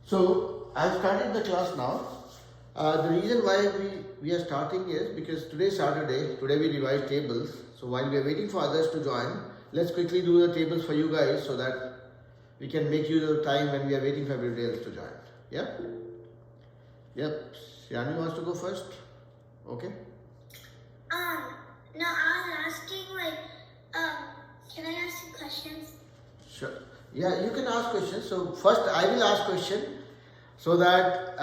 So I've started the class now. The reason why we are starting is because today is Saturday. Today we revise tables. So while we are waiting for others to join, let's quickly do the tables for you guys so that we can make you the time when we are waiting for everybody else to join. Yeah? Yep. Yani wants to go first. Okay. No, I was asking can I ask you questions? Sure. Yeah, you can ask questions. So first I will ask question so that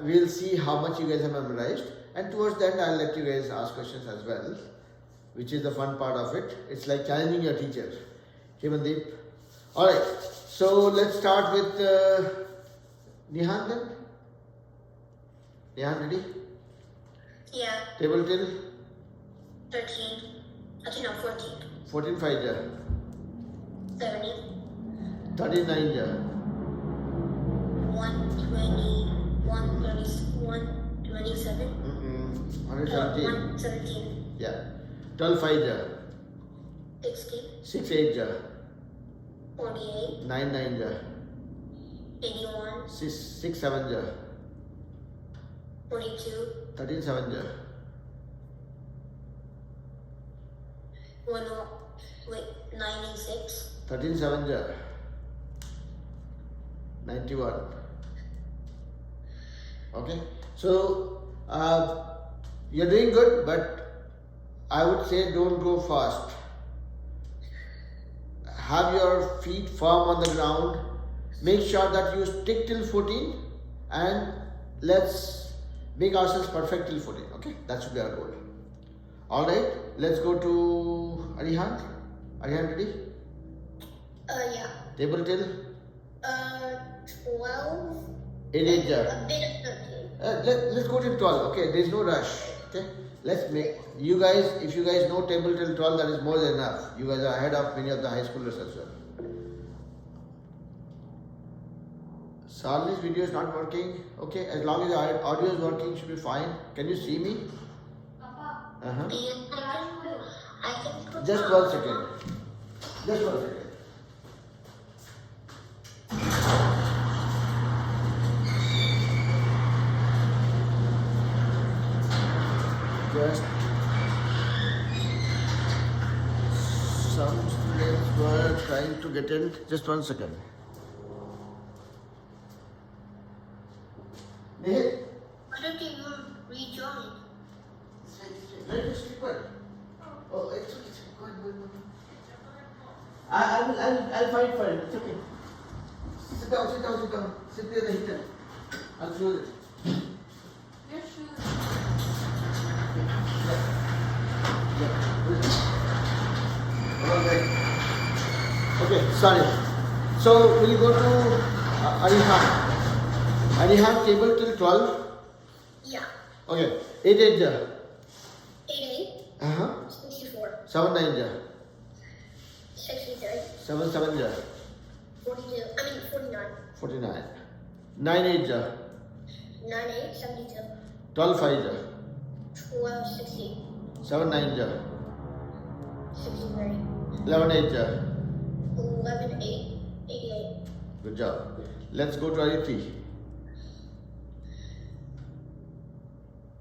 we'll see how much you guys have memorized, and towards the end I'll let you guys ask questions as well, which is the fun part of it. It's like challenging your teacher. Himandeep. Alright, so let's start with Nihan then. Nihan, ready? Yeah. Table till? 13. Actually, no, 14. 14 5 ja. 70. 39 ja. 120. 127. 117. 117. Yeah. 12 5 ja. 60. 6 8 ja. 48. 9 9 ja. 81. 6 7 ja. 42. 13 7 ja. 96. 13 7 ja. 91. Okay. So you're doing good, but I would say don't go fast. Have your feet firm on the ground. Make sure that you stick till 14 and let's make ourselves perfect till 14. Okay, that should be our goal. Alright, let's go to Arihan. Arihan, ready? Yeah. Table till? 12. 8 8 ja. A bit of 13. Let's go till 12. Okay, there's no rush. Okay, let's make you guys. If you guys know table till 12, that is more than enough. You guys are ahead of many of the high schoolers as well. Sarli's video is not working. Okay, as long as the audio is working, should be fine. Can you see me? I can put Just 1 second. Just 1 second. Just some students were trying to get in. Just 1 second. Nihit? Why don't you rejoin? Let us record. Oh, it's okay. Go on. I'll fight for it. It's okay. Sit down. Sit near the heater. I'll close it. Your shoes. Alright. Okay, sorry. So we'll go to Arihan. Arihan, table till 12. Yeah. Okay. 8 8 ja. 88. 64. 7 9 ja. 63. 7 7 ja. 42. 49. 49. 9 8 ja. 98. 72. 12 5 ja. 12. 60. 7 9 ja. 63. 11 8 ja. 11. 8. 88. Good job. Let's go to Aditi.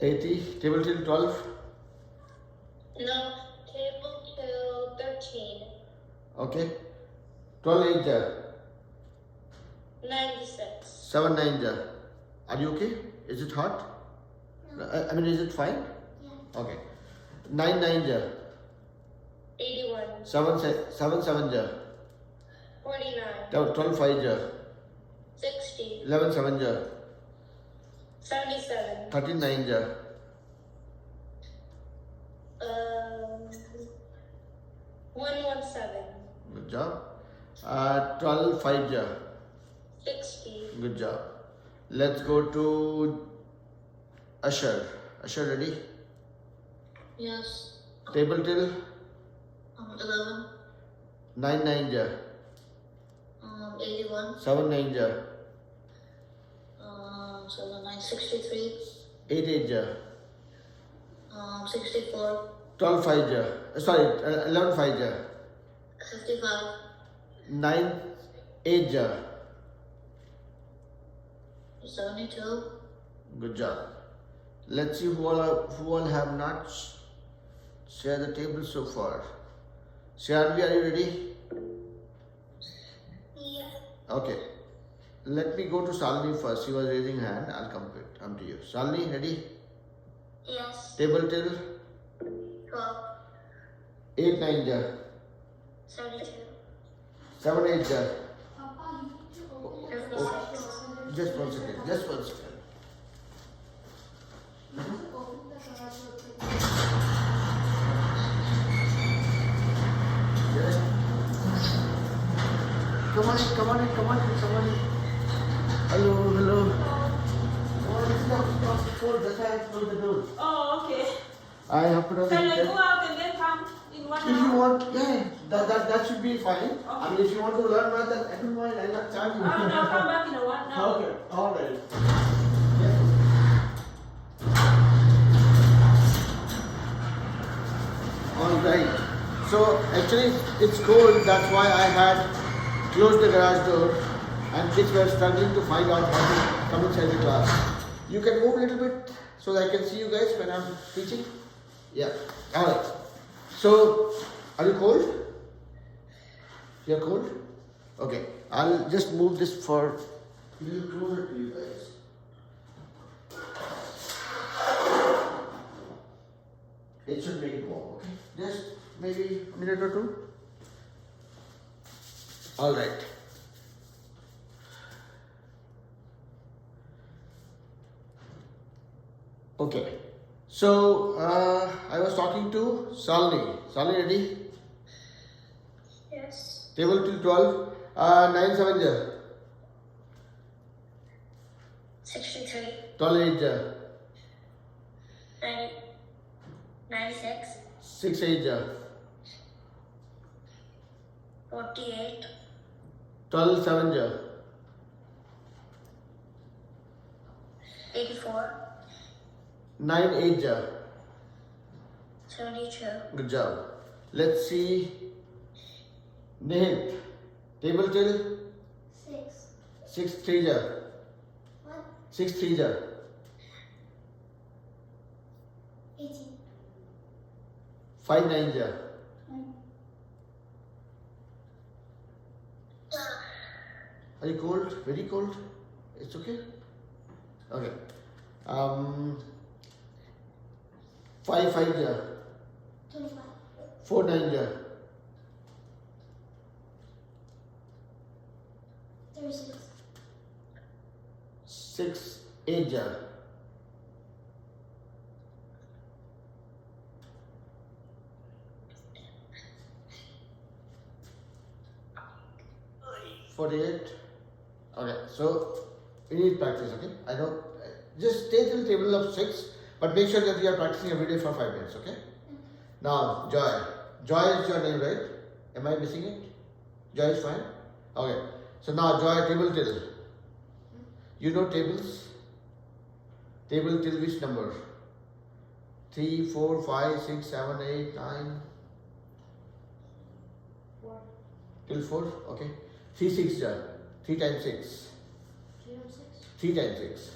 80. Table till 12. No. Table till 13. Okay. 12 8 ja. 96. 7 9 ja. Are you okay? Is it hot? No. I mean, is it fine? Yeah. Okay. 9 9 ja. 81. 7 7 ja. 49. 12 5 ja. 60. 11 7 ja. 77. 13 9 ja. 117. Good job. 12 5 ja. 60. Good job. Let's go to Asher. Asher, ready? Yes. Table till 11. 9 9 ja. 81. 7 9 ja. 63. 8 8 ja. 64. 12 5 ja. Sorry, 11 5 ja. 55. 9 8 ja. 72. Good job. Let's see who all have not shared the table so far. Sharvi, are you ready? Yeah. Okay. Let me go to Salini first. She was raising her hand. I'll come to you. Salini, ready? Yes. Table till 12. 8 9 ja. 72. 7 8 ja. 56. Just one second. Just one second. Yes. Come on in. Someone in. Hello. Oh, this is across the floor. That's why I have to close the door. Oh, okay. I have put on the Can I heater. go out and then come in 1 If you hour? want, yeah, that should be fine. I mean, if you want to learn math, then I don't mind. I'll not charge you. I'll come back in a 1 hour. Okay, all right. All right. So actually, it's cold. That's why I had closed the garage door, and kids were struggling to find out how to come inside the class. You can move a little bit so that I can see you guys when I'm teaching. Yeah. All right. So, are you cold? You're cold? Okay. I'll just move this for a little closer to you guys. It should make it warm, okay? Just maybe a minute or two. All right. Okay. So, I was talking to Salini. Salini, ready? Yes. Table till 12. 9 7 ja. 63. 12 8 ja. 96. 6 8 ja. 48. 12 7 ja. 84. 9 8 ja. 72. Good job. Let's see. Nihit. Table till 6. 6 3 ja. What? 6 3 ja. 18. 5 9 ja. Are you cold? Very cold? It's okay? Okay. 5 5 ja. 25. 4 9 ja. 36. 6 8 ja. 48. Okay, so we need practice, okay? I don't just stay till table of 6, but make sure that you are practicing every day for 5 minutes, okay? Now, Joy. Joy is your name, right? Am I missing it? Joy is fine? Okay. So now, Joy, table till. You know tables? Table till which number? 3, 4, 5, 6, 7, 8, 9. 4. Till 4? Okay. 3 6 ja. 3 times 6. 3 times 6. 3 times 6.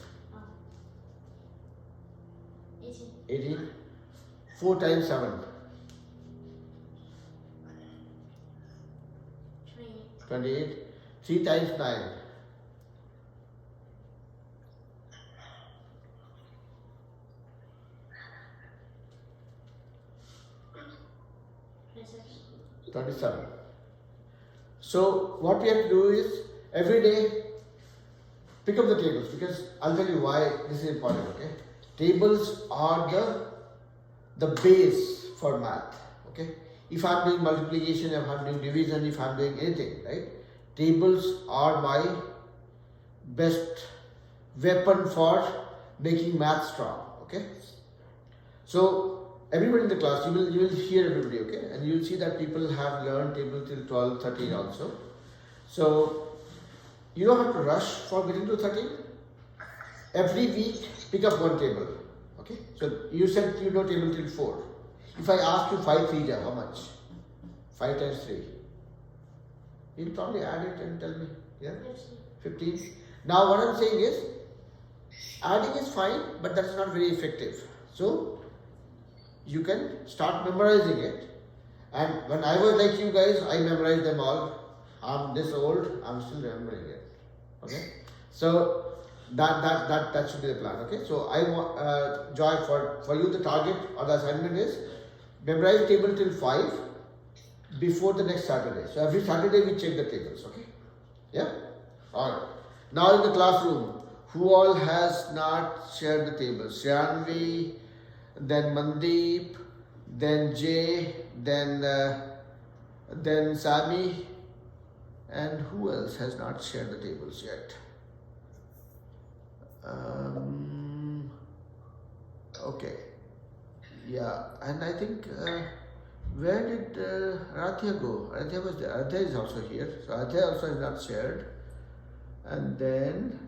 18. 18. 4 times 7. 28. 28. 3 times 9. 27. So what we have to do is every day pick up the tables, because I'll tell you why this is important, okay? Tables are the base for math, okay? If I'm doing multiplication, if I'm doing division, if I'm doing anything, right? Tables are my best weapon for making math strong, okay? So everybody in the class, you will hear everybody, okay? And you'll see that people have learned table till 12, 13 also. So you don't have to rush for getting to 13. Every week, pick up one table, okay? So you said you know table till 4. If I ask you 5 3 ja, how much? 5 times 3. You'll probably add it and tell me, yeah? 15. Now what I'm saying is, Adding is fine, but that's not very effective. So you can start memorizing it. And when I was like you guys, I memorized them all. I'm this old, I'm still remembering it. Okay, so that should be the plan. Okay, so I want Joy, for you the target or the assignment is memorize table till 5 before the next Saturday. So every Saturday we check the tables. Okay, yeah. All right. Now in the classroom, who all has not shared the tables? Shanvi, then Mandeep, then Jay, then Sami, and who else has not shared the tables yet? Okay, yeah, and I think where did Arathya go? Arathya was there. Arathya is also here, so Arathya also has not shared, and then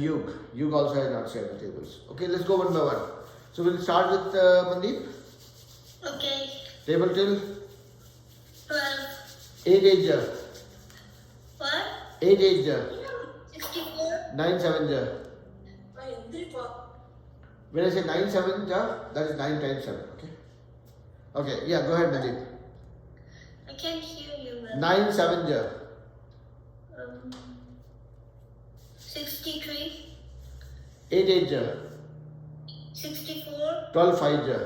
Yug also has not shared the tables. Okay, let's go one by one. So we'll start with Mandeep. Okay. Table till 12. 8 8 ja. What? 8 8 ja. 64. 9 7 ja. When I say 9 7 ja, that is 9 times 7. Okay. Okay. Yeah. Go ahead, Mandeep. I can't hear you well. 9 7 ja. 63. 8 8 ja. 64. 12 5 ja.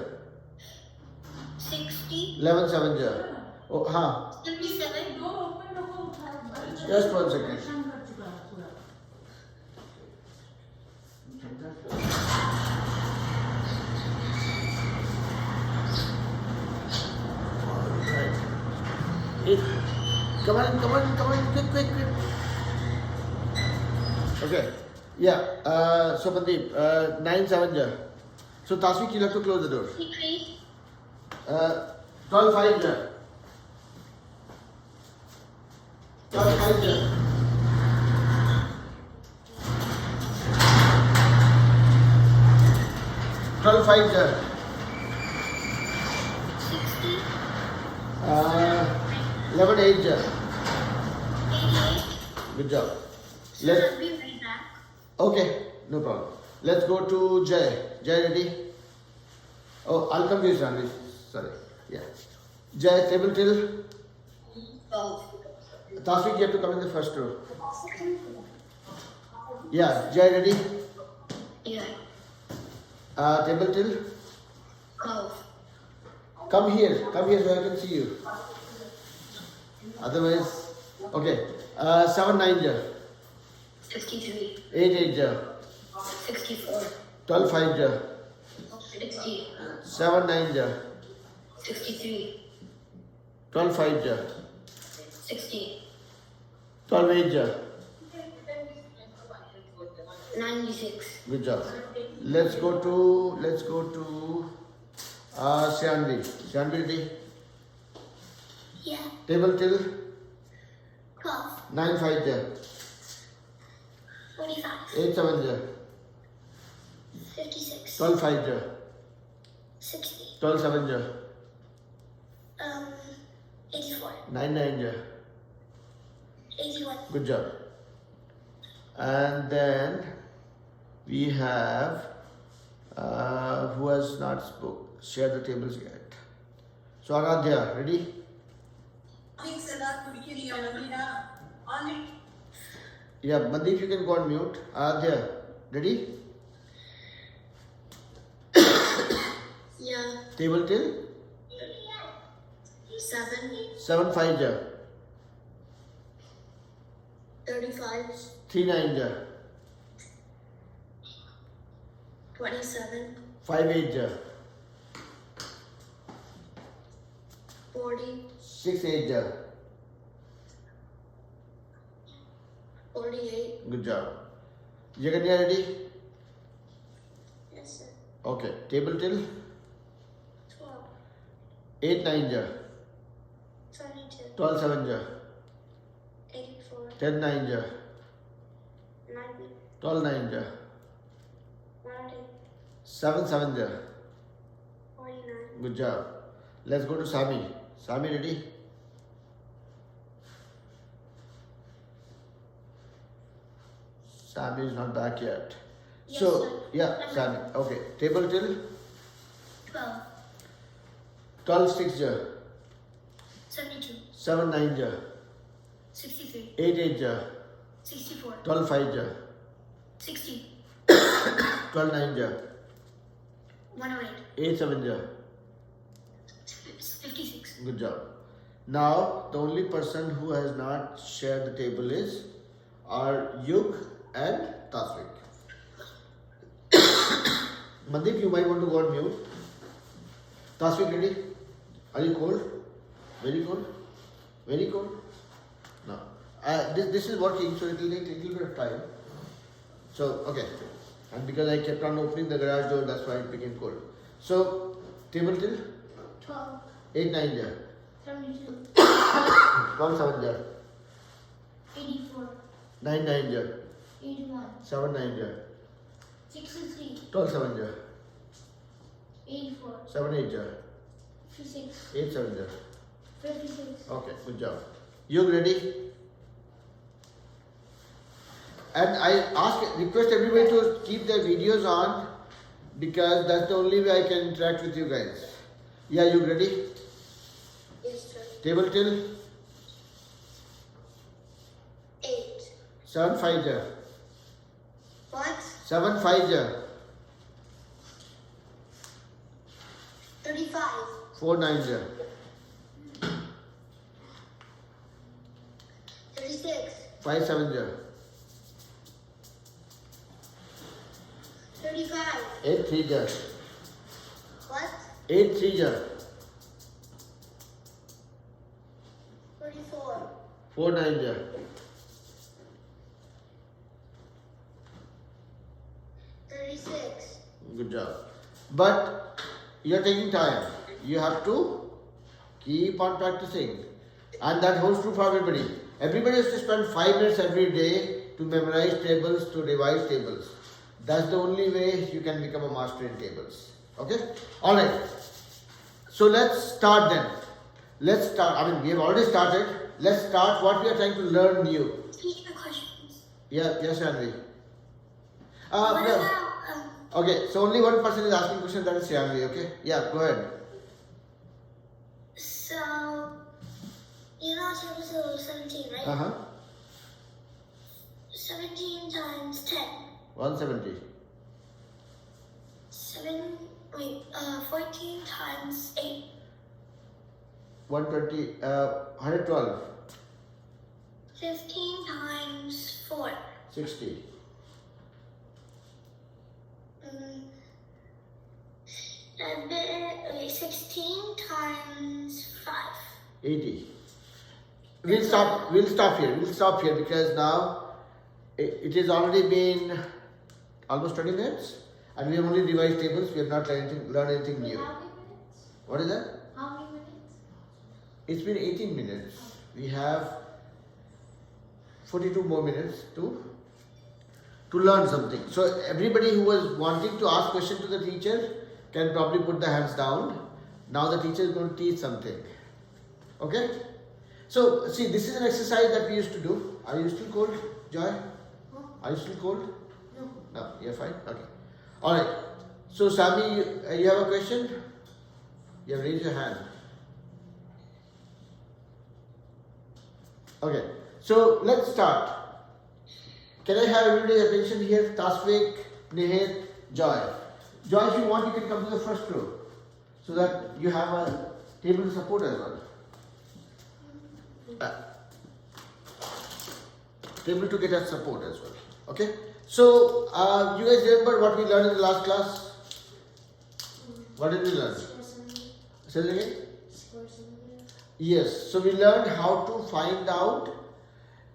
60. 11 7 ja. Oh, huh. 77. Just 1 second. Alright. Come on, quick. Okay. Yeah. So Mandeep, 9 7 ja. So Tasvik, you'll have to close the door. 63. 12 5 ja. 12 5 ja. 12 5 ja. 60. 11 8 ja. 88. Good job. So Let's. I'll be right back. Okay, no problem. Let's go to Jay. Jay, ready? Oh, I'll come to you, Sandy. Sorry. Yeah. Jay, table till. 12. Tasvik, you have to come in the first row. Yeah. Jay, ready? Yeah. Table till. 12. Come here so I can see you. Otherwise, okay. 7 9 ja. 63. 8 8 ja. 64. 12 5 ja. 60. 7 9 ja. 63. 12 5 ja. 60. 12 8 ja. 96. Good job. Let's go to Shanvi. Shanvi, ready? Yeah. Table till 12. 9 5 ja. 45. 8 7 ja. 56. 12 5 ja. 60. 12 7 ja. 84. 9 9 ja. 81. Good job. And then we have who has not shared the tables yet. So Aradhya, ready? Yeah, Mandeep, you can go on mute. Aradhya, ready? Yeah. Table till 7. 7 5 ja. 35. 3 9 ja. 27. 5 8 ja. 40. 6 8 ja. 48. Good job. Jaganya, ready? Yes, sir. Okay. Table till 12. 8 9 ja. 22. 12 7 ja. 84. 10 9 ja. 90. 12 9 ja. 90. 7 7 ja. 49. Good job. Let's go to Sami. Sami, ready? Sammy is not back yet. Yes, So, sir. yeah, Sammy. Okay. Table till 12. 12 6 ja. 72. 7 9 ja. 63. 8 8 ja. 64. 12 5 ja. 60. 12 9 ja. 108. 8 7 ja. 56. Good job. Now, the only person who has not shared the table is our Yug and Tasvik. Mandeep, you might want to go on mute. Tasvik, ready? Are you cold? Very cold? Very cold? No. This is working, so it will take a little bit of time. So, okay. And because I kept on opening the garage door, that's why it became cold. So, table till 12. 8 9 ja. 72. 12 7 ja. 84. 9 9 ja. 81. 7 9 ja. 63. 12 7 ja. 84. 7 8 ja. 56. 8 7 ja. 56. Okay, good job. You ready? And I request everybody to keep their videos on because that's the only way I can interact with you guys. Yeah, you ready? Yes, sir. Table till 8. 7 5 ja. What? 7 5 ja. 35. 4 9 ja. 36. 5 7 ja. 35. 8 3 ja. What? 8 3 ja. 34. 4 9 ja. 36. Good job. But you're taking time. You have to keep on practicing. And that holds true for everybody. Everybody has to spend 5 minutes every day to memorize tables, to revise tables. That's the only way you can become a master in tables. Okay? Alright. So let's start then. Let's start. I mean, we have already started. Let's start what we are trying to learn new. Repeat the questions. Yeah, yes, Shanvi. What No. about, Okay, so only one person is asking question, that is Shanvi, okay? Yeah, go ahead. so, you know table to 17, right? Uh-huh. 17 times 10. 170. 14 times 8. 120, 112. 15 times 4. 60. And then, 16 times 5. 80. We'll stop here because now it has already been almost 20 minutes and we have only revised tables, we have not learned anything new. How many minutes? What is that? How many minutes? It's been 18 minutes. We have 42 more minutes to learn something. So everybody who was wanting to ask question to the teacher can probably put the hands down. Now the teacher is going to teach something. Okay? So see, this is an exercise that we used to do. Are you still cold, Joy? Are you still cold? No. No, you're fine? Okay. Alright. So Sami, you have a question? You have raised your hand. Okay. So let's start. Can I have everybody's attention here? Tasvik, Nihit, Joy. Joy, if you want, you can come to the first row so that you have a table to support as well. Table to get us support as well. Okay? So, you guys remember what we learned in the last class? What did we learn? Say it again? Yes. So, we learned how to find out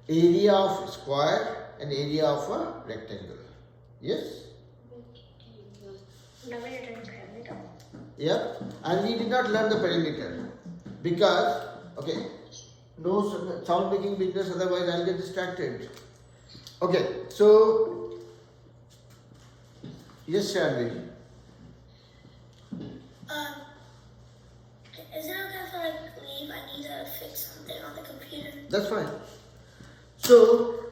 area of square and area of a rectangle. Yes? Now we're doing perimeter. Yeah. And we did not learn the perimeter because, okay, no sound making business, otherwise I'll get distracted. Okay, so yes, Shanvi. Is it okay if I leave? I need to fix something on the computer. That's fine. So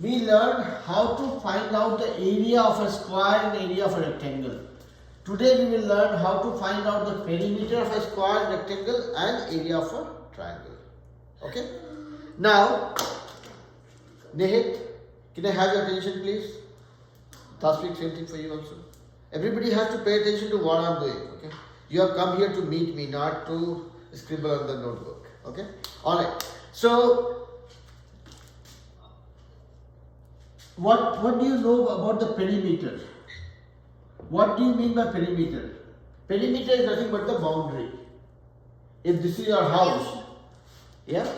we learned how to find out the area of a square and area of a rectangle. Today we will learn how to find out the perimeter of a square, rectangle and area of a triangle. Okay? Now, Nihit, can I have your attention please? Tasvik, same thing for you also. Everybody has to pay attention to what I am doing. Okay? You have come here to meet me, not to scribble on the notebook. Okay? Alright. So, what do you know about the perimeter? What do you mean by perimeter? Perimeter is nothing but the boundary. If this is your house, yeah,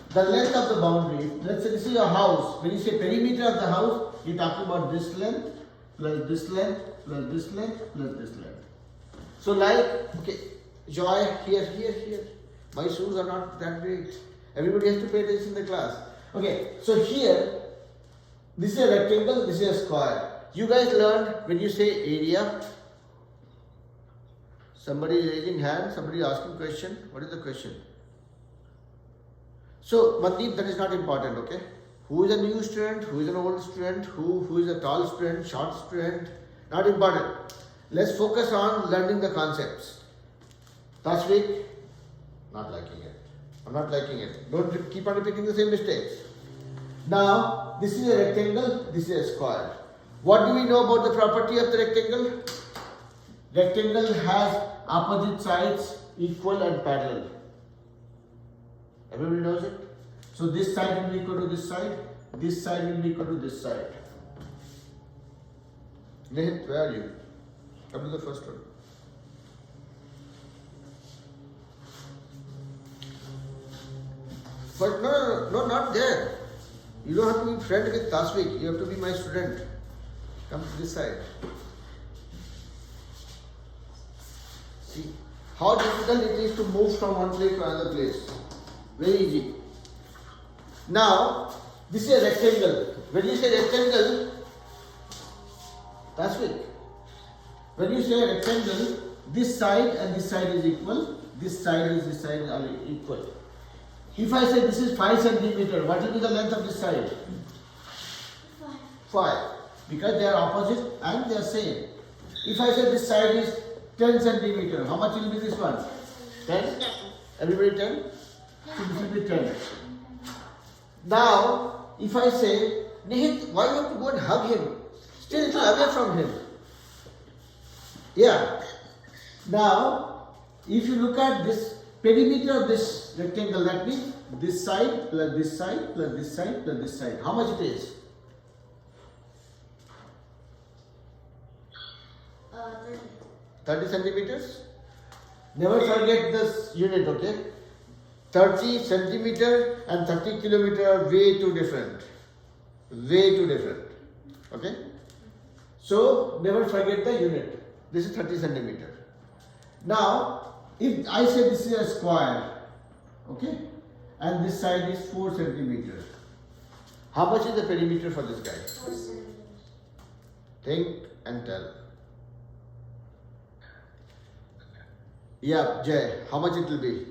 the length of the boundary. Let's say this is your house. When you say perimeter of the house, you're talking about this length plus this length plus this length plus this length. So like, okay, Joy, here. My shoes are not that great. Everybody has to pay attention in the class. Okay, so here, this is a rectangle, this is a square. You guys learned when you say area. Somebody is raising hand, somebody asking question. What is the question? So, Mandeep, that is not important, okay? Who is a new student? Who is an old student? Who is a tall student, short student? Not important. Let's focus on learning the concepts. Tasvik, not liking it. I'm not liking it. Don't keep on repeating the same mistakes. Now, this is a rectangle, this is a square. What do we know about the property of the rectangle? Rectangle has opposite sides equal and parallel. Everybody knows it? So this side will be equal to this side will be equal to this side. Nihit, where are you? Come to the first one. But no, not there. You don't have to be friend with Tasvik. You have to be my student. Come to this side. See how difficult it is to move from one place to another place. Very easy. Now, this is a rectangle. When you say rectangle, Tasvik, when you say rectangle, this side and this side is equal. This side are equal. If I say this is 5 centimeter, what will be the length of this side? 5. Because they are opposite and they are same. If I say this side is 10 centimeter, how much will be this one? 10? Everybody 10? So this will be 10. Now, if I say, Nihit, why you have to go and hug him? Stay a little away from him. Yeah. Now, if you look at this perimeter of this rectangle, that means this side plus this side plus this side plus this side. How much it is? 30 centimeters. Never forget this unit, okay? 30 centimeter and 30 kilometer are way too different. Way too different. Okay? So, never forget the unit. This is 30 centimeter. Now, if I say this is a square, okay? And this side is 4 centimeters. How much is the perimeter for this guy? 4 centimeters. Think and tell. Yeah, Jay, how much it will be?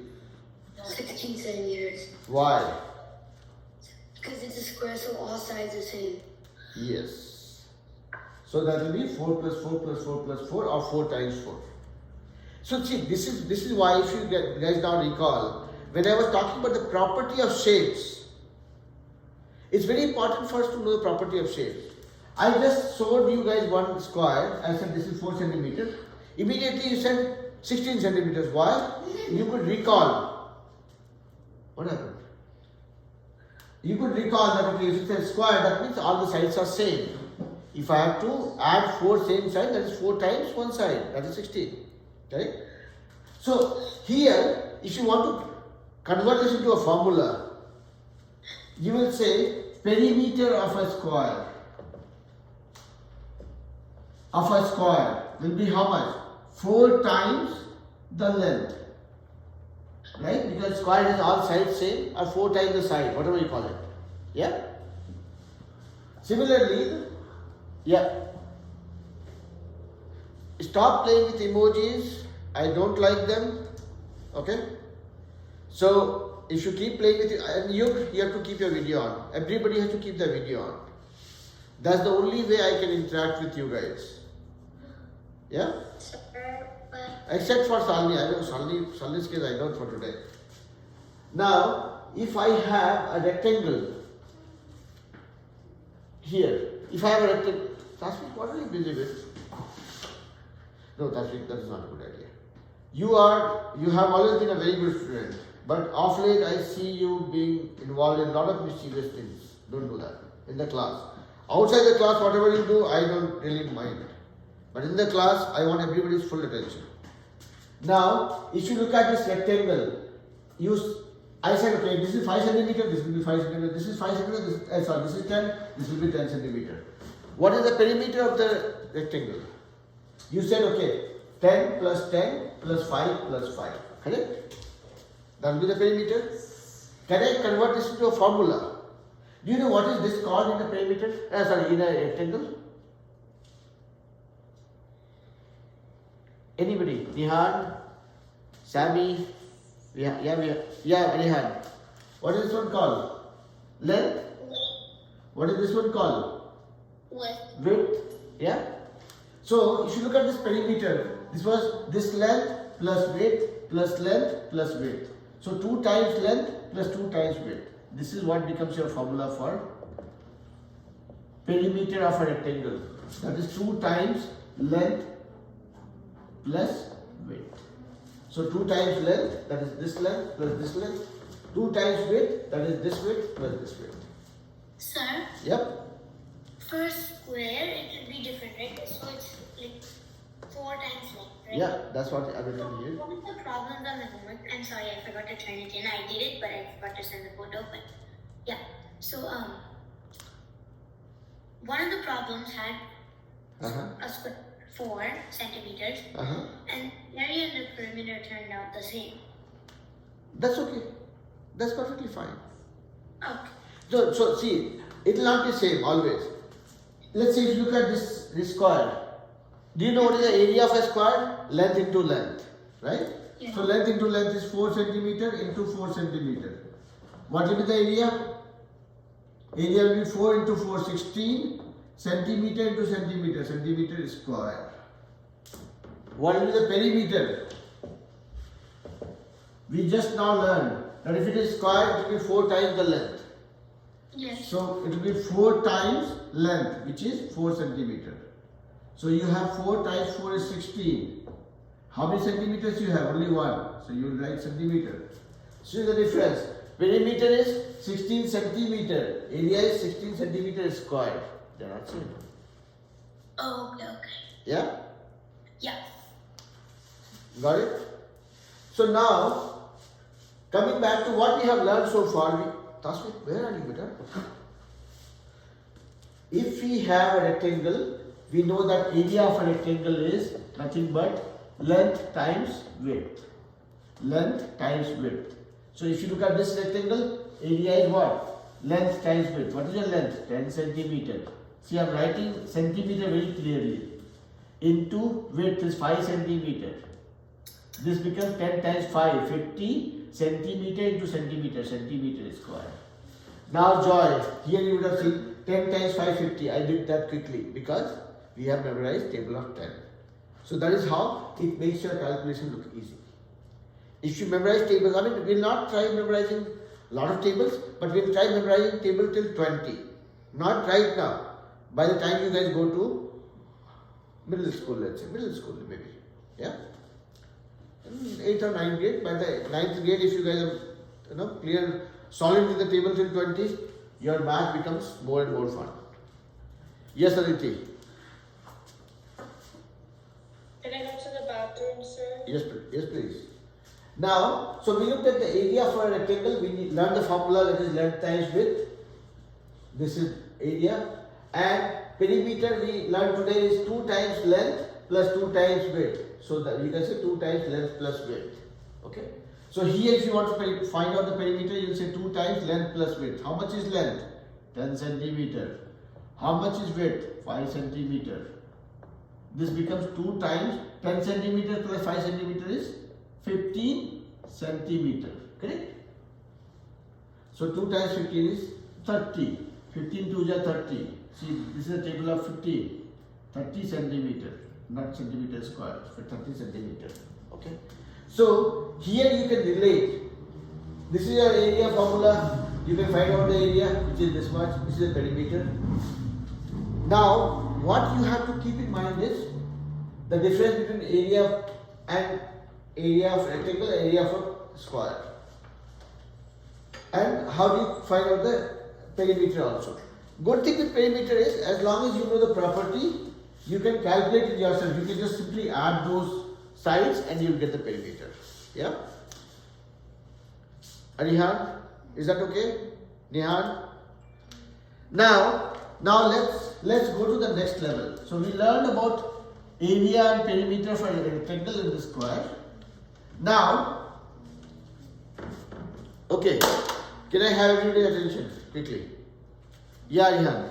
16 centimeters. Why? Because it's a square, so all sides are same. Yes. So that will be 4 plus 4 plus 4 plus 4 or 4 times 4. So see, this is why, if you guys now recall, when I was talking about the property of shapes, it's very important for us to know the property of shapes. I just showed you guys one square. I said this is 4 centimeters. Immediately you said 16 centimeters. Why? You could recall. What happened? You could recall that, okay, if it's a square, that means all the sides are same. If I have to add 4 same sides, that is 4 times one side, that is 16. Right? So here, if you want to convert this into a formula, you will say perimeter of a square will be how much? 4 times the length. Right? Because square has all sides same, or 4 times the side, whatever you call it. Yeah? Similarly, yeah. Stop playing with emojis. I don't like them. Okay? So, if you keep playing with it, and you have to keep your video on. Everybody has to keep their video on. That's the only way I can interact with you guys. Yeah? Sir, but Except for Salni. I know Salni's case I know for today. Now, if I have a rectangle here, if I have a rectangle, Tasvik, what are you busy with? No, Tasvik, that is not a good idea. You have always been a very good student, but of late I see you being involved in a lot of mischievous things. Don't do that in the class. Outside the class, whatever you do, I don't really mind. But in the class, I want everybody's full attention. Now, if you look at this rectangle, I said, okay, this is 5 centimeter, this will be 5 centimeter, this is 5 centimeter, this is 10, this will be 10 centimeter. What is the perimeter of the rectangle? You said, okay, 10 plus 10 plus 5 plus 5. Correct? That will be the perimeter. Can I convert this into a formula? Do you know what is this called in the perimeter? In a rectangle? Anybody? Nihan? Sammy? Yeah, Nihan. What is this one called? Length? What is this one called? Width. Yeah? So, if you look at this perimeter, this was this length plus width plus length plus width. So, 2 times length plus 2 times width. This is what becomes your formula for perimeter of a rectangle. That is 2 times length plus width. So 2 times length, that is this length plus this length. 2 times width, that is this width plus this width. sir, Yep. for a square, it would be different, right? So it's like 4 times length, right? Yeah, that's what I've written here. One of the problems on the homework, I'm sorry, I forgot to turn it in. I did it, but I forgot to send the photo. But yeah, so one of the problems had a square 4 centimeters, and area and the perimeter turned out the same. That's okay. That's perfectly fine. Okay. So see, it will not be same always. Let's say if you look at this square. Do you know what is the area of a square? Length into length, right? Yeah. So length into length is 4 centimeter into 4 centimeter. What will be the area? Area will be 4 into 4, 16 centimeter into centimeter. Centimeter is square. What will be the perimeter? We just now learned that if it is square, it will be 4 times the length. Yes. So it will be 4 times length, which is 4 centimeter. So you have 4 times 4 is 16. How many centimeters you have? Only 1. So you will write centimeter. See the difference. Perimeter is 16 centimeter. Area is 16 centimeter square. They are not same. Oh, okay. Yeah? Yeah. Got it? So now, coming back to what we have learned so far, Tasvik, where are you, beta? If we have a rectangle, we know that area of a rectangle is nothing but length times width. Length times width. So if you look at this rectangle, area is what? Length times width. What is your length? 10 centimeter. See, I am writing centimeter very clearly. Into width is 5 centimeter. This becomes 10 times 5, 50 centimeter into centimeter. Centimeter square. Now Joy, here you would have seen 10 times 5, 50. I did that quickly because we have memorized table of 10. So that is how it makes your calculation look easy. If you memorize tables, I mean, we will not try memorizing a lot of tables, but we will try memorizing table till 20. Not right now. By the time you guys go to middle school, let's say, middle school maybe. Yeah? 8th or 9th grade. By the 9th grade, if you guys are clear, solid with the table till 20, your math becomes more and more fun. Yes, Aditi? Can I go to the bathroom, sir? Yes, please. Now, so we looked at the area for a rectangle. We learned the formula, that is length times width. This is area. And perimeter we learned today is 2 times length plus 2 times width. So that you can say 2 times length plus width. Okay. So here if you want to find out the perimeter, you will say 2 times length plus width. How much is length? 10 centimeter. How much is width? 5 centimeter. This becomes 2 times 10 centimeter plus 5 centimeter is 15 centimeter. Correct? So 2 times 15 is 30. 15 2 is 30. See, this is a table of 15. 30 centimeter, not centimeter square, for 30 centimeter. Okay. So here you can relate. This is your area formula. You can find out the area, which is this much. This is the perimeter. Now, what you have to keep in mind is the difference between area and area of rectangle, area of a square. And how do you find out the perimeter also? Good thing with perimeter is, as long as you know the property, you can calculate it yourself. You can just simply add those sides and you will get the perimeter. Yeah? Arihan, is that okay? Nihan? Now let's go to the next level. So we learned about area and perimeter for a rectangle in the square. Now, okay, can I have everybody's attention quickly? Yeah, Arihan.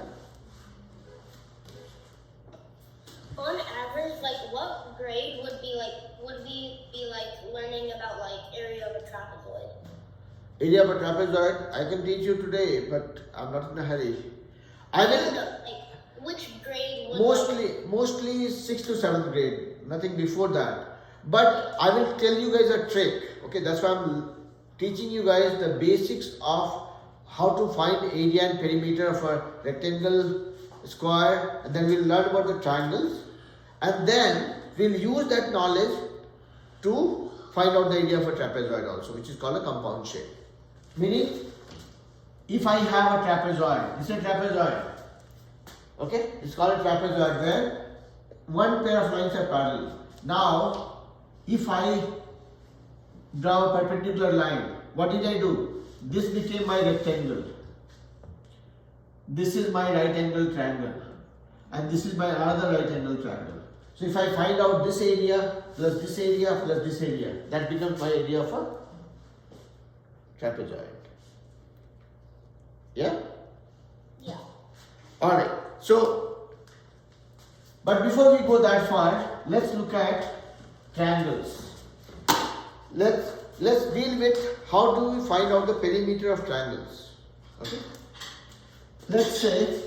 On average, like what grade would we be like learning about like area of a trapezoid? Area of a trapezoid, I can teach you today, but I'm not in a hurry. I will Like which grade would mostly 6th to 7th grade, nothing before that. But I will tell you guys a trick. Okay, that's why I'm teaching you guys the basics of how to find area and perimeter of a rectangle, square, and then we'll learn about the triangles, and then we'll use that knowledge to find out the area of a trapezoid also, which is called a compound shape. Meaning, if I have a trapezoid, this is a trapezoid. Okay, it's called a trapezoid where one pair of lines are parallel. Now, if I draw a perpendicular line, what did I do? This became my rectangle. This is my right angle triangle. And this is my another right angle triangle. So if I find out this area plus this area plus this area, that becomes my area of a trapezoid. Yeah? Yeah. Alright. So, but before we go that far, let's look at triangles. Let's deal with how do we find out the perimeter of triangles. Okay? Let's say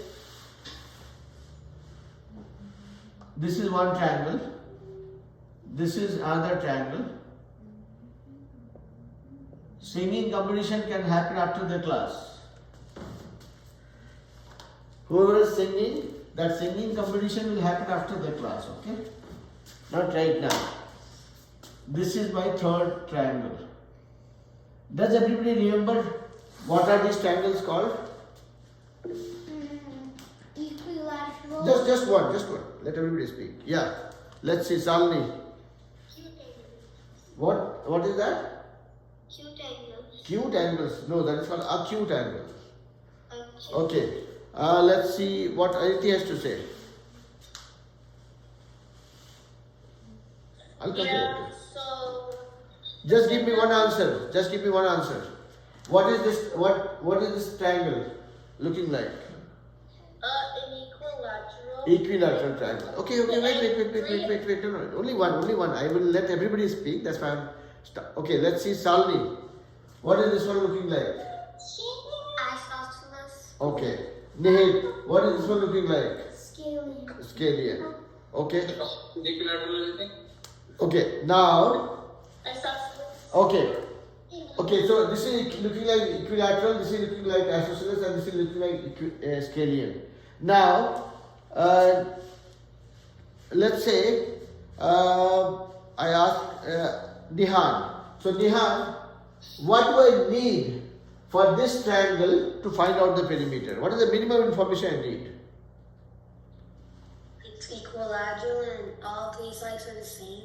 this is one triangle, this is another triangle. Singing competition can happen after the class. Whoever is singing, that singing competition will happen after the class, okay? Not right now. This is my third triangle. Does everybody remember what are these triangles called? Equilateral. Just one. Let everybody speak. Yeah. Let's see, Salni. What is that? Acute angles. Acute angles. No, that is called acute angle. Acute. Okay. Let's see what Aditi has to say. I'll come to Yeah, it. so Just give me one answer. What is this? What is this triangle looking like? an equilateral. Equilateral triangle. Okay. Wait. No. Only one. I will let everybody speak. That's why I'm. Okay. Let's see, Salni. What is this one looking like? Isosceles. Okay. Nihil, what is this one looking like? Scalene. Scalene. Okay. Equilateral, I think. Okay. Now. Isosceles. Okay. Okay. So this is looking like equilateral. This is looking like isosceles, and this is looking like scalene. Now, let's say I ask Nihan. So Nihan, what do I need for this triangle to find out the perimeter? What is the minimum information I need? It's equilateral and all three sides are the same.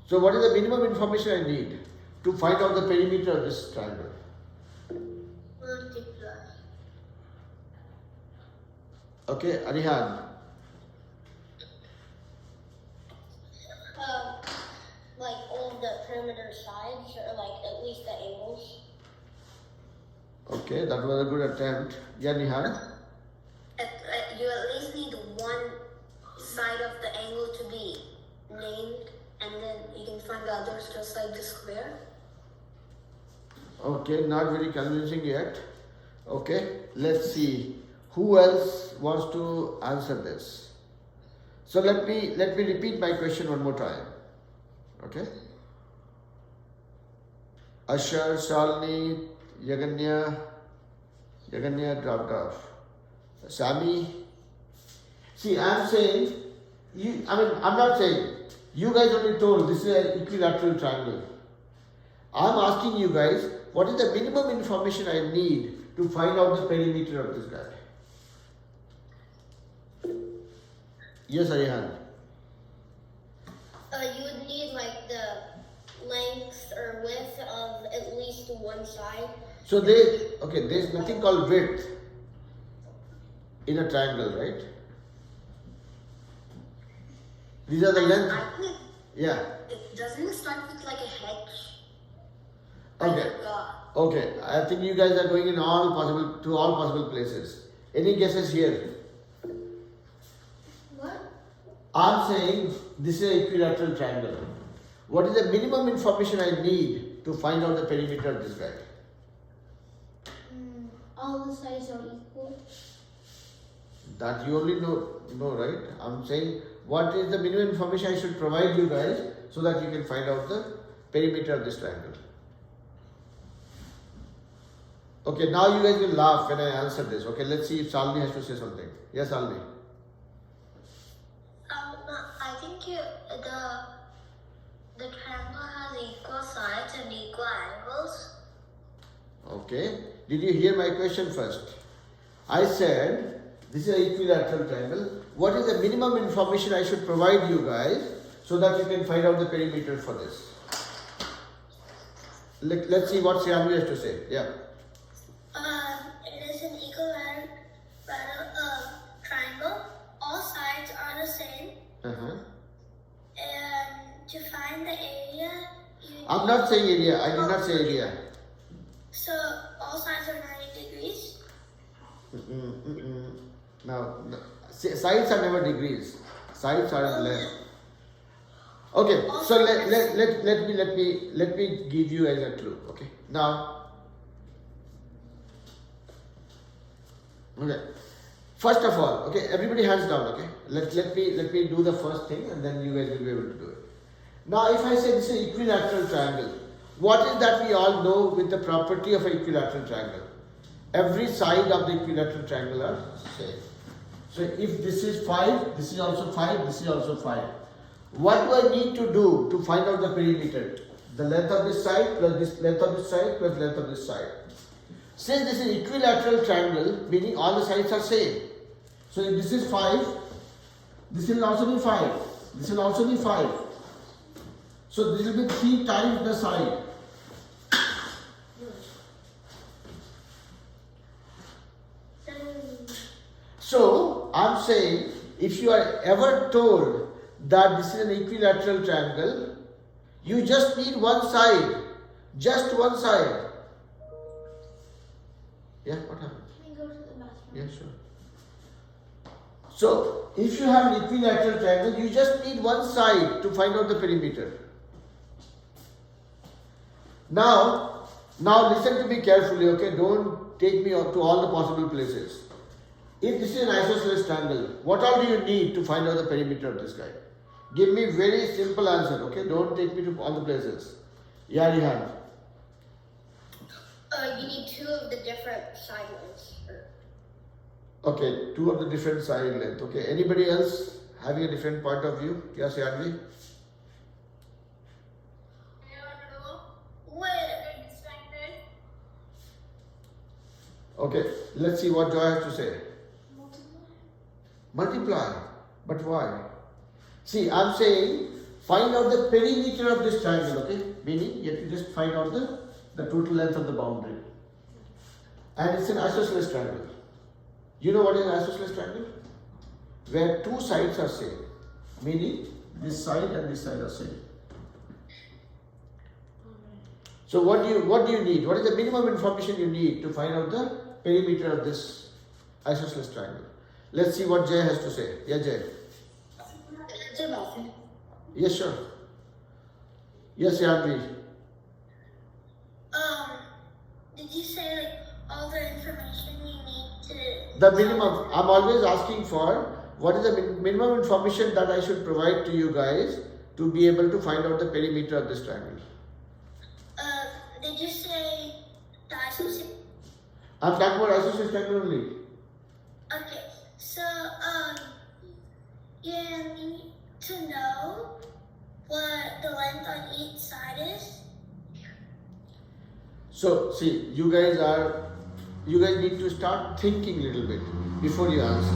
So what is the minimum information I need to find out the perimeter of this triangle? Multiply. Okay, Arihan. Like all the perimeter sides, or like at least the angles. Okay, that was a good attempt. Yeah, Nihan. You at least need one side of the angle to be named, and then you can find the others just like the square. Okay, not very convincing yet. Okay, let's see. Who else wants to answer this? So let me repeat my question one more time. Okay. Ashar, Shalini, Yaganya dropped off. Sami. See, I'm saying, I'm not saying, you guys only told this is an equilateral triangle. I'm asking you guys, what is the minimum information I need to find out the perimeter of this guy? Yes, Arihan. You would need like the length or width of at least one side. So there's nothing called width in a triangle, right? These are the length. I think Yeah. it doesn't start with like a hedge. Okay. Okay. I think you guys are going in all possible places. Any guesses here? What? I'm saying this is an equilateral triangle. What is the minimum information I need to find out the perimeter of this guy? All the sides are equal. That you only know, right? I'm saying what is the minimum information I should provide you guys so that you can find out the perimeter of this triangle. Okay, now you guys will laugh when I answer this. Okay, let's see if Salmi has to say something. Yes, Salmi. I think the triangle has equal sides and equal angles. Okay, did you hear my question first? I said this is an equilateral triangle. What is the minimum information I should provide you guys so that you can find out the perimeter for this? Let's see what Shyamli has to say. Yeah. It is an equilateral triangle. All sides are the same. And to find the area, I'm not saying area. I did not say area. So all sides are 90 degrees. No. Sides are never degrees. Sides are in length. Okay, so let me give you as a clue. Okay, now, okay. First of all, okay, everybody hands down. Okay, let me do the first thing, and then you guys will be able to do it. Now, if I say this is an equilateral triangle, what is that we all know with the property of an equilateral triangle? Every side of the equilateral triangle are same. So if this is 5, this is also 5, this is also 5. What do I need to do to find out the perimeter? The length of this side plus this length of this side plus length of this side. Since this is equilateral triangle, meaning all the sides are same. So if this is 5, this will also be 5. This will also be 5. So this will be 3 times the side. So I'm saying if you are ever told that this is an equilateral triangle, you just need one side. Just one side. Yeah, what happened? Can we go to the bathroom? Yeah, sure. So if you have an equilateral triangle, you just need one side to find out the perimeter. Now listen to me carefully, okay? Don't take me to all the possible places. If this is an isosceles triangle, what all do you need to find out the perimeter of this guy? Give me very simple answer, okay? Don't take me to all the places. Yeah, Rihan. You need 2 of the different side lengths. Okay, 2 of the different side length. Okay, anybody else having a different point of view? Yes, Yanvi? Okay, let's see what Joy has to say. Multiply. But why? See, I'm saying find out the perimeter of this triangle, okay? Meaning you have to just find out the total length of the boundary. And it's an isosceles triangle. You know what is an isosceles triangle? Where 2 sides are same. Meaning this side and this side are same. So what do you need? What is the minimum information you need to find out the perimeter of this isosceles triangle? Let's see what Jay has to say. Yeah, Jay. Yes, sure. Yes, Yanvi. Did you say like all the information you need The minimum. I'm always asking for what is the minimum information that I should provide to you guys to be able to find out the perimeter of this triangle. Did you say the isosceles? I'm talking about isosceles triangle only. Okay, so you need to know what the length on each side is. So see, you guys need to start thinking a little bit before you answer.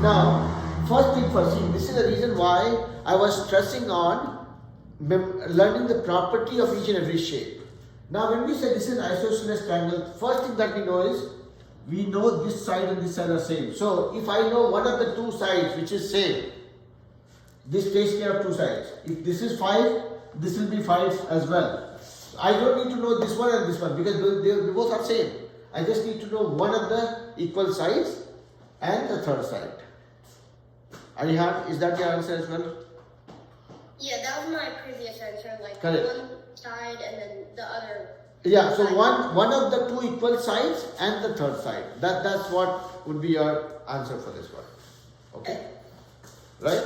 Now, first thing first, see, this is the reason why I was stressing on learning the property of each and every shape. Now, when we say this is an isosceles triangle, first thing that we know is we know this side and this side are same. So, if I know one of the two sides which is same, this takes care of two sides. If this is 5, this will be 5 as well. I don't need to know this one and this one because they both are same. I just need to know one of the equal sides and the third side. Arihan, is that your answer as well? Yeah, that was my previous answer. Like Correct. one side and then the other. Yeah, so one of the two equal sides and the third side. That's what would be your answer for this one. Okay? Right?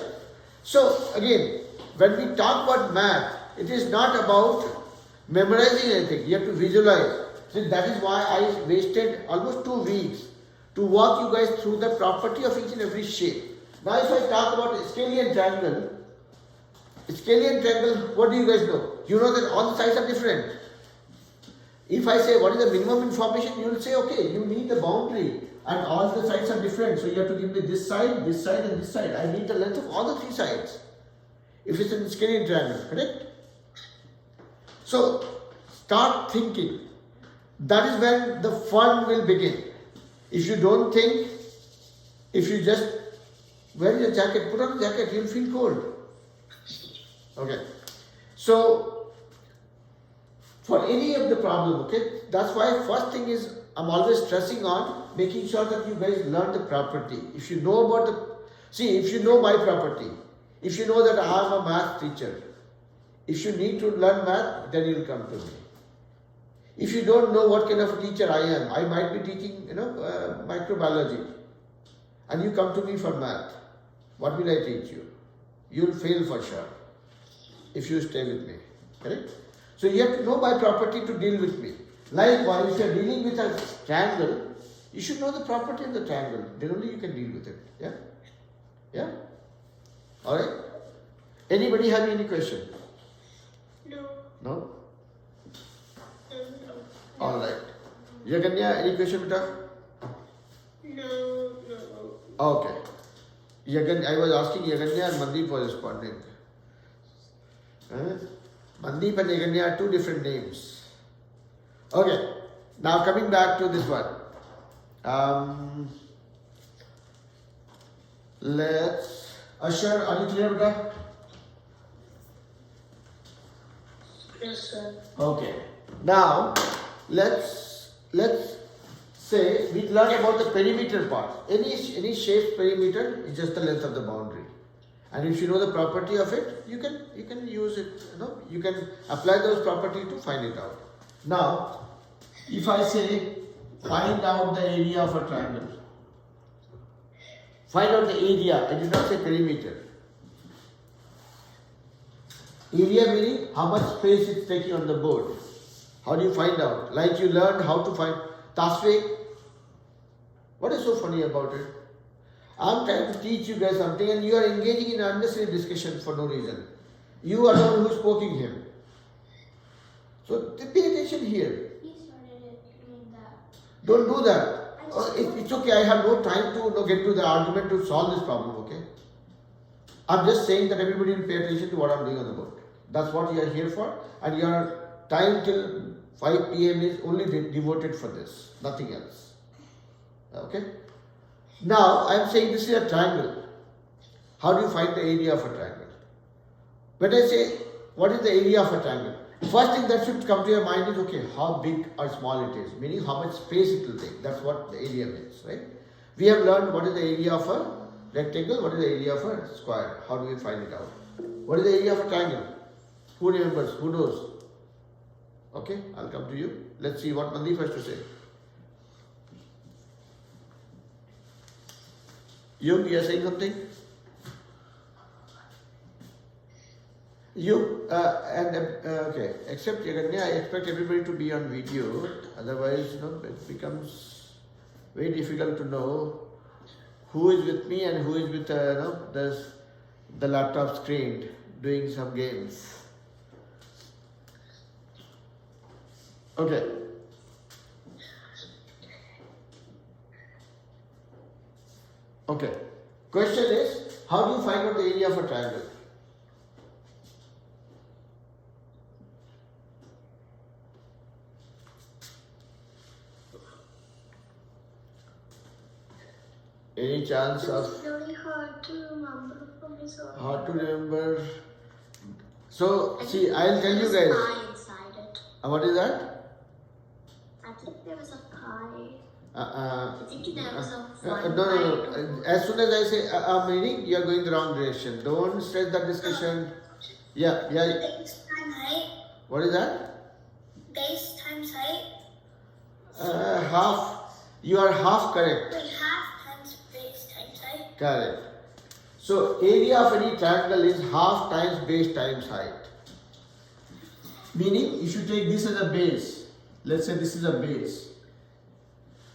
So again, when we talk about math, it is not about memorizing anything. You have to visualize. So that is why I wasted almost 2 weeks to walk you guys through the property of each and every shape. Now if I talk about scalene triangle, what do you guys know? You know that all the sides are different. If I say what is the minimum information, you will say, okay, you need the boundary and all the sides are different. So you have to give me this side and this side. I need the length of all the 3 sides. If it's a scalene triangle, correct? So start thinking. That is when the fun will begin. If you don't think, if you just wear your jacket, put on a jacket, you'll feel cold. Okay. So for any of the problem, okay, that's why first thing is I'm always stressing on making sure that you guys learn the property. If you know about if you know my property, if you know that I am a math teacher, if you need to learn math, then you'll come to me. If you don't know what kind of a teacher I am, I might be teaching, microbiology, and you come to me for math. What will I teach you? You'll fail for sure if you stay with me, correct? So you have to know my property to deal with me. Likewise, if you are dealing with a triangle, you should know the property of the triangle. Then only you can deal with it. Yeah? Yeah? Alright? Anybody have any question? No. No? Alright. Yaganya, any question, beta? No. Okay. I was asking Yaganya and Mandeep was responding. Mandeep and Yaganya are 2 different names. Okay. Now coming back to this one. Let's... Ashar, are you clear, beta? Yes, sir. Okay. Now, let's say we learn about the perimeter part. Any shape perimeter is just the length of the boundary. And if you know the property of it, you can use it, you can apply those properties to find it out. Now, if I say find out the area of a triangle, find out the area, I did not say perimeter. Area meaning how much space it's taking on the board. How do you find out? Like you learned how to find Tasvik. What is so funny about it? I'm trying to teach you guys something and you are engaging in unnecessary discussion for no reason. You are the one who is poking him. So pay attention here. He started doing that. Don't do that. It's okay, I have no time to get to the argument to solve this problem, okay? I'm just saying that everybody will pay attention to what I'm doing on the board. That's what you are here for, and your time till 5 p.m. is only devoted for this, nothing else. Okay? Now, I am saying this is a triangle. How do you find the area of a triangle? When I say, what is the area of a triangle? First thing that should come to your mind is, okay, how big or small it is, meaning how much space it will take. That's what the area means, right? We have learned what is the area of a rectangle, what is the area of a square. How do we find it out? What is the area of a triangle? Who remembers? Who knows? Okay, I'll come to you. Let's see what Mandeep has to say. You are saying something? Okay. Except Jaganya, I expect everybody to be on video. Otherwise, it becomes very difficult to know who is with me and who is with the laptop screen doing some games. Okay. Okay. Question is, how do you find out the area of a triangle? Any chance of? It's really hard to remember from this one. Hard to remember. So, see, I'll tell you guys. Pie inside it. What is that? I think there was a pie. I think there was a no, fun no, pie. no. As soon as I say meaning, you are going the wrong direction. Don't stress that discussion. Yeah. Base times height. What is that? Base times height. Half. You are half correct. Wait, half times base times height. Correct. So, area of any triangle is half times base times height. Meaning, if you take this as a base, let's say this is a base.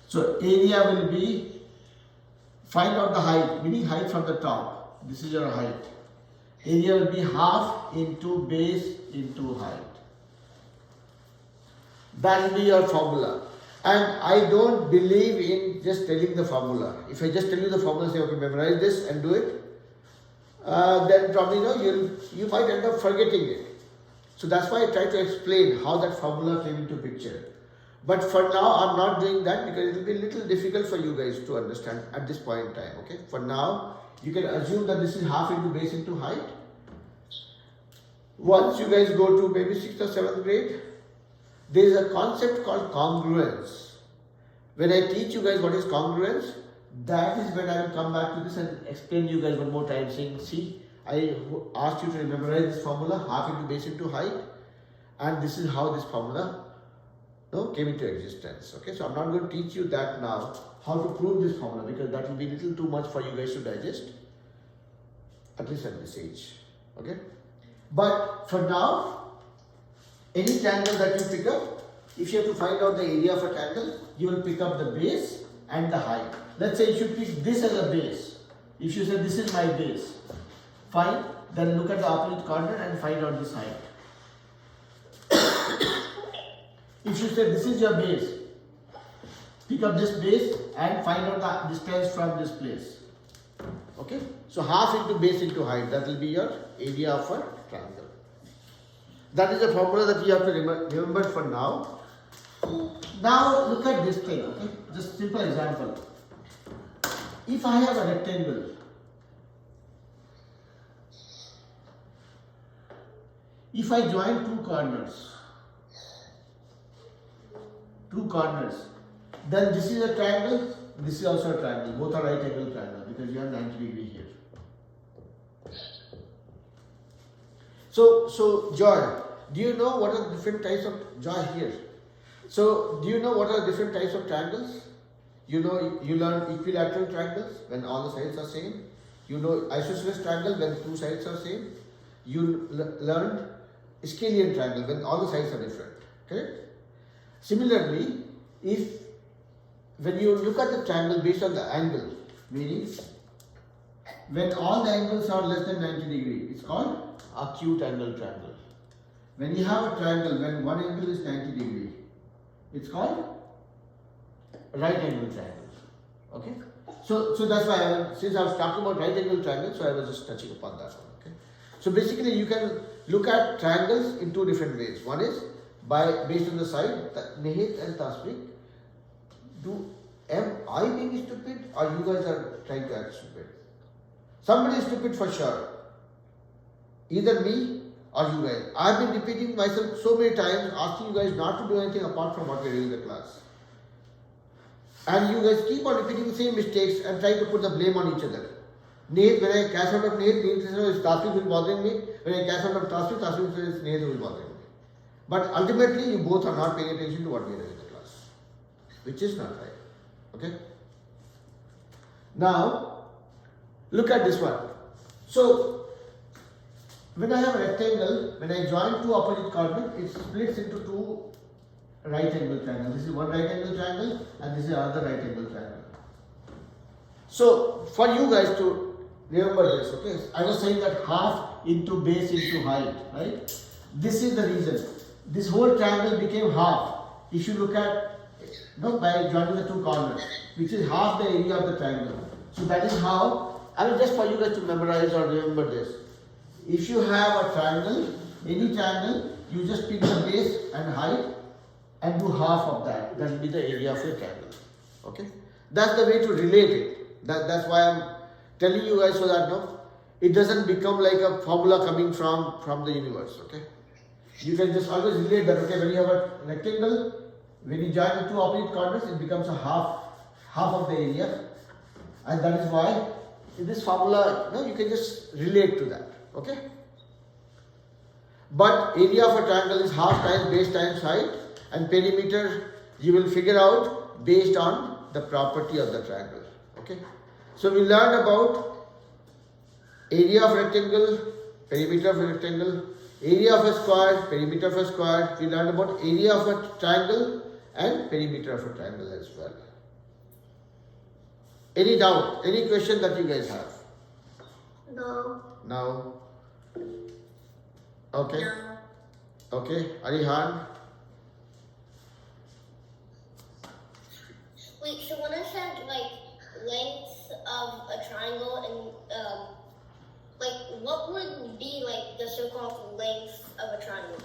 So, area will be, find out the height, meaning height from the top. This is your height. Area will be half into base into height. That will be your formula. And I don't believe in just telling the formula. If I just tell you the formula, say, okay, memorize this and do it, then probably you might end up forgetting it. So that's why I try to explain how that formula came into picture. But for now, I'm not doing that because it will be a little difficult for you guys to understand at this point in time. Okay. For now, you can assume that this is half into base into height. Once you guys go to maybe 6th or 7th grade, there is a concept called congruence. When I teach you guys what is congruence, that is when I will come back to this and explain you guys one more time saying, see, I asked you to memorize this formula, half into base into height, and this is how this formula came into existence. Okay, so I'm not going to teach you that now, how to prove this formula, because that will be a little too much for you guys to digest, at least at this age. Okay, but for now, any triangle that you pick up, if you have to find out the area of a triangle, you will pick up the base and the height. Let's say if you pick this as a base, if you say this is my base, fine, then look at the opposite corner and find out this height. If you say this is your base, pick up this base and find out the distance from this place. Okay, so half into base into height, that will be your area of a triangle. That is the formula that you have to remember for now. Now look at this thing, okay? Just simple example. If I have a rectangle, if I join two corners, then this is a triangle, this is also a triangle. Both are right angle triangle because you have 90 degree here. So Joy, do you know what are the different types of Joy here? So do you know what are the different types of triangles? You learn equilateral triangles when all the sides are same. You know isosceles triangle when two sides are same. You learned scalene triangle when all the sides are different. Correct? Similarly, when you look at the triangle based on the angle, meaning when all the angles are less than 90 degree, it's called acute angle triangle. When you have a triangle when one angle is 90 degree, it's called right angle triangle. Okay? So that's why since I was talking about right angle triangle, so I was just touching upon that one. Okay? So basically you can look at triangles in two different ways. One is based on the side, Nihit and Tasvik. Am I being stupid or you guys are trying to act stupid? Somebody is stupid for sure. Either me or you guys. I've been repeating myself so many times, asking you guys not to do anything apart from what we're doing in the class. And you guys keep on repeating the same mistakes and trying to put the blame on each other. Nihit, when I catch out of Nihit says Tasvik who is bothering me. When I catch out of Tasvik says Nihit who is bothering me. But ultimately, you both are not paying attention to what we are doing in the class, which is not right. Okay? Now, Look at this one. So when I have a rectangle, when I join two opposite corners, it splits into two right angle triangles. This is one right angle triangle and this is another right angle triangle. So for you guys to remember this, okay? I was saying that half into base into height, right? This is the reason. This whole triangle became half. If you look at, by joining the two corners, which is half the area of the triangle. So that is how, I mean, just for you guys to memorize or remember this. If you have a triangle, any triangle, you just pick the base and height and do half of that. That will be the area of your triangle. Okay? That's the way to relate it. That's why I'm telling you guys so that it doesn't become like a formula coming from the universe. Okay? You can just always relate that. Okay, when you have a rectangle, when you join the two opposite corners, it becomes a half of the area, and that is why in this formula, you can just relate to that. Okay? But area of a triangle is half times base times height, and perimeter you will figure out based on the property of the triangle. Okay? So we learned about area of rectangle, perimeter of a rectangle, area of a square, perimeter of a square. We learned about area of a triangle and perimeter of a triangle as well. Any doubt? Any question that you guys have? No. No? Okay. No. Okay. Arihan? Wait, so when I said length of a triangle and what would be the so-called length of a triangle?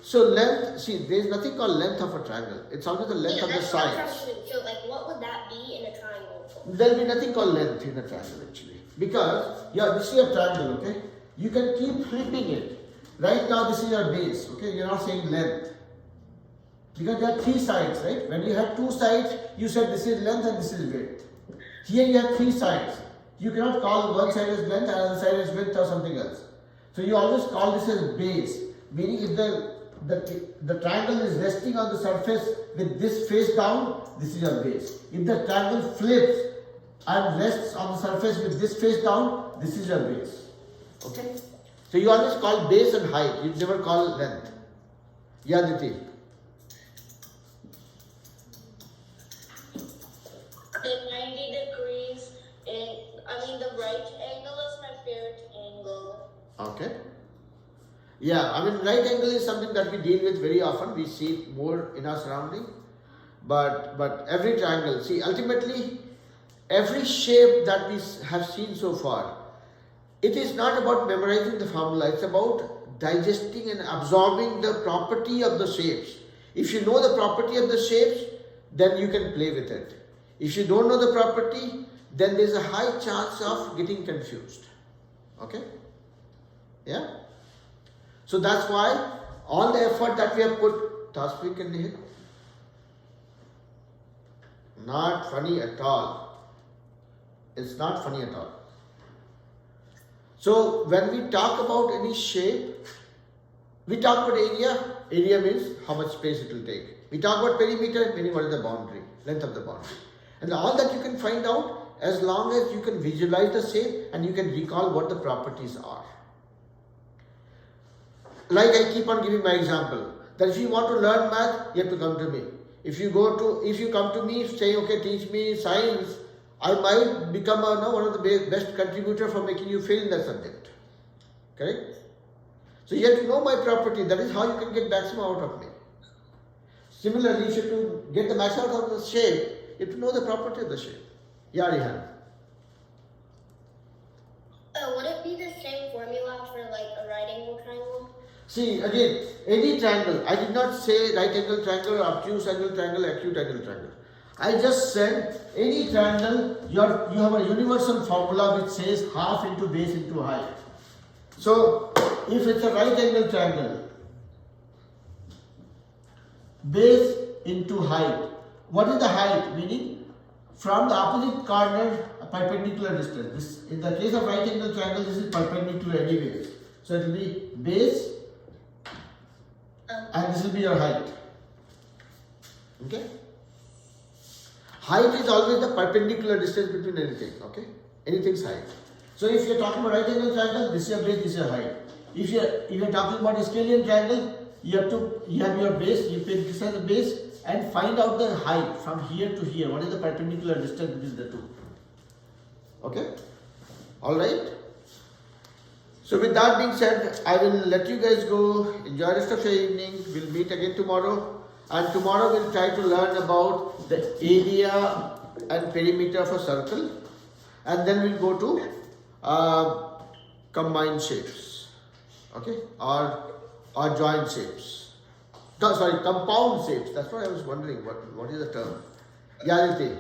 So length, see, there is nothing called length of a triangle. It's only the length of the that's what I'm sides. trying to do. So what would that be in a triangle? There will be nothing called length in a triangle actually. Because, this is a triangle, okay? You can keep flipping it. Right now this is your base, okay? You're not saying length. Because there are three sides, right? When you have two sides, you said this is length and this is width. Here you have three sides. You cannot call one side as length and another side as width or something else. So you always call this as base. Meaning if the triangle is resting on the surface with this face down, this is your base. If the triangle flips and rests on the surface with this face down, this is your base. Okay? So you always call base and height. You never call length. Yeah, Diti. The 90 degrees, the right angle is my favorite angle. Okay. Yeah, right angle is something that we deal with very often. We see it more in our surrounding. But every triangle, see, ultimately, every shape that we have seen so far, it is not about memorizing the formula. It's about digesting and absorbing the property of the shapes. If you know the property of the shapes, then you can play with it. If you don't know the property, then there's a high chance of getting confused. Okay? Yeah? So that's why all the effort that we have put, Tasvik and Nihit, not funny at all. It's not funny at all. So when we talk about any shape, we talk about area. Area means how much space it will take. We talk about perimeter, meaning what is the boundary, length of the boundary. And all that you can find out as long as you can visualize the shape and you can recall what the properties are. Like I keep on giving my example, that if you want to learn math, you have to come to me. If you come to me saying, okay, teach me science, I might become one of the best contributor for making you fail in that subject. Correct? So you have to know my property. That is how you can get maximum out of me. Similarly, if you have to get the max out of the shape, you have to know the property of the shape. Yeah, Rihan. Would it be the same formula for a right angle triangle? See, again, any triangle. I did not say right angle triangle, obtuse angle triangle, acute angle triangle. I just said any triangle, you have a universal formula which says half into base into height. So, if it's a right angle triangle, base into height. What is the height? Meaning, from the opposite corner, a perpendicular distance. In the case of right angle triangle, this is perpendicular anyways. So, it will be base and this will be your height. Okay? Height is always the perpendicular distance between anything. Okay? anything's height. So if you're talking about right angle triangle, this is your base, this is your height. If you're talking about a scalene triangle, you have your base, you pick this as the base and find out the height from here to here. What is the perpendicular distance between the two? Okay? Alright? So with that being said, I will let you guys go. Enjoy the rest of your evening. We'll meet again tomorrow. And tomorrow we'll try to learn about the area and perimeter of a circle. And then we'll go to combined shapes. Okay? Or joint shapes. No, sorry, compound shapes. That's what I was wondering. What is the term? Yeah, Aditi.